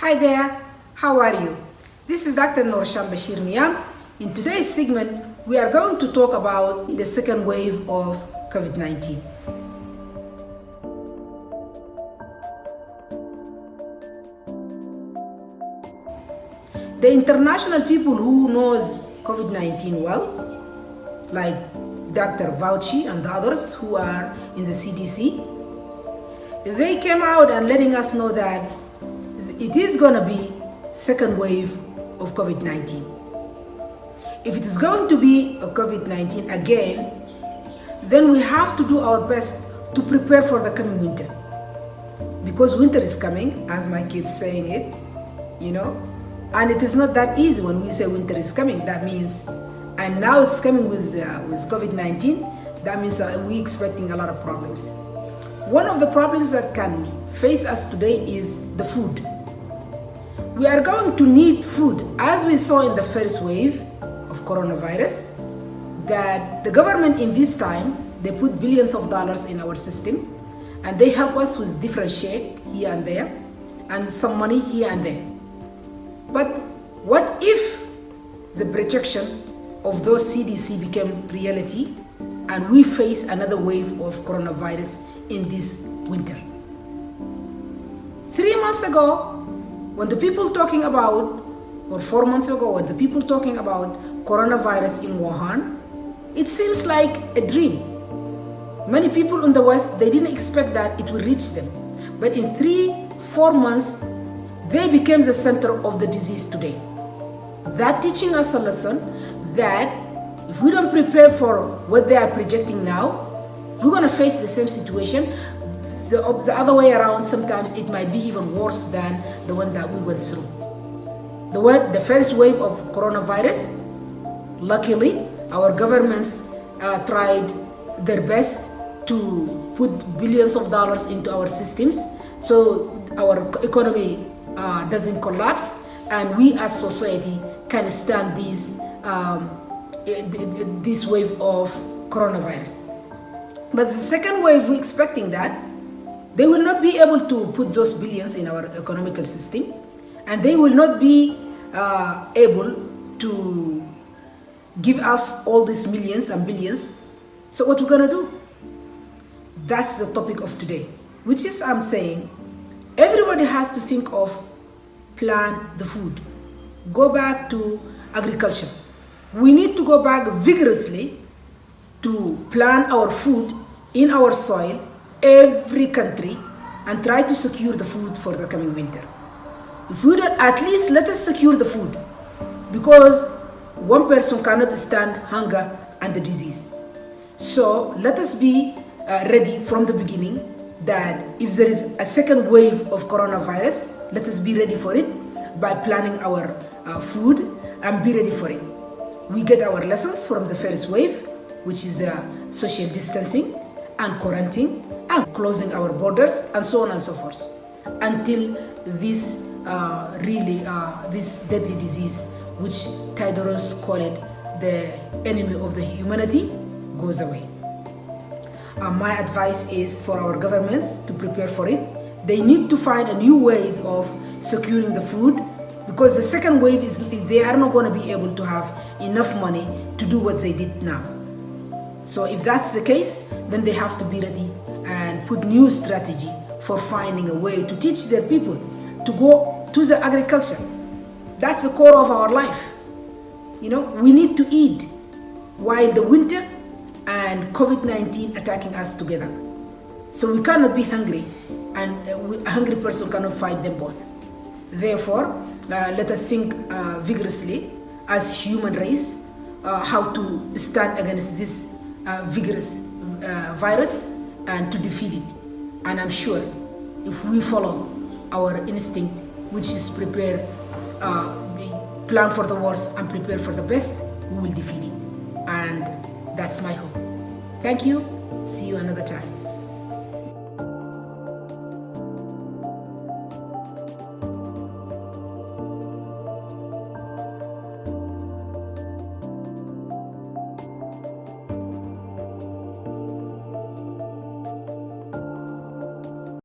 Hi there, how are you? This is Dr. NouraChat Niam. In today's segment, we are going to talk about the second wave of COVID-19. The international people who knows COVID-19 well, like Dr. Fauci and the others who are in the CDC, they came out and letting us know that it is going to be second wave of COVID-19. If it is going to be a COVID-19 again, then we have to do our best to prepare for the coming winter. Because winter is coming, as my kids saying it, and it is not that easy when we say winter is coming. That means, and now it's coming with COVID-19, that means we're expecting a lot of problems. One of the problems that can face us today is the food. We are going to need food, as we saw in the first wave of coronavirus, that the government in this time, they put billions of dollars in our system, and they help us with different shake here and there, and some money here and there. But what if the projection of those CDC became reality and we face another wave of coronavirus in this winter? 3 months ago, when the people talking about, or 4 months ago, when the people talking about coronavirus in Wuhan, it seems like a dream. Many people in the West, they didn't expect that it would reach them. But in 3-4 months, they became the center of the disease today. That teaching us a lesson that if we don't prepare for what they are projecting now, we're going to face the same situation. The other way around, sometimes it might be even worse than the one that we went through. The first wave of coronavirus, luckily, our governments tried their best to put billions of dollars into our systems so our economy doesn't collapse, and we as society can stand this wave of coronavirus. But the second wave, we're expecting that they will not be able to put those billions in our economical system, and they will not be able to give us all these millions and billions. So what we're gonna do? That's the topic of today, which is, I'm saying, everybody has to think of plan the food. Go back to agriculture. We need to go back vigorously to plant our food in our soil, every country, and try to secure the food for the coming winter. If we don't, at least let us secure the food, because one person cannot stand hunger and the disease. So let us be ready from the beginning that if there is a second wave of coronavirus, let us be ready for it by planning our food and be ready for it. We get our lessons from the first wave, which is the social distancing and quarantine and closing our borders and so on and so forth, until this this deadly disease, which Tedros called it the enemy of the humanity, goes away. My advice is for our governments to prepare for it. They need to find a new ways of securing the food, because the second wave they are not going to be able to have enough money to do what they did now. So if that's the case, then they have to be ready and put new strategy for finding a way to teach their people to go to the agriculture. That's the core of our life. We need to eat while the winter and COVID-19 attacking us together. So we cannot be hungry, and a hungry person cannot fight them both. Therefore, let us think vigorously as human race how to stand against this vigorous virus and to defeat it. And I'm sure if we follow our instinct, which is prepare, plan for the worst and prepare for the best, we will defeat it. And that's my hope. Thank you. See you another time.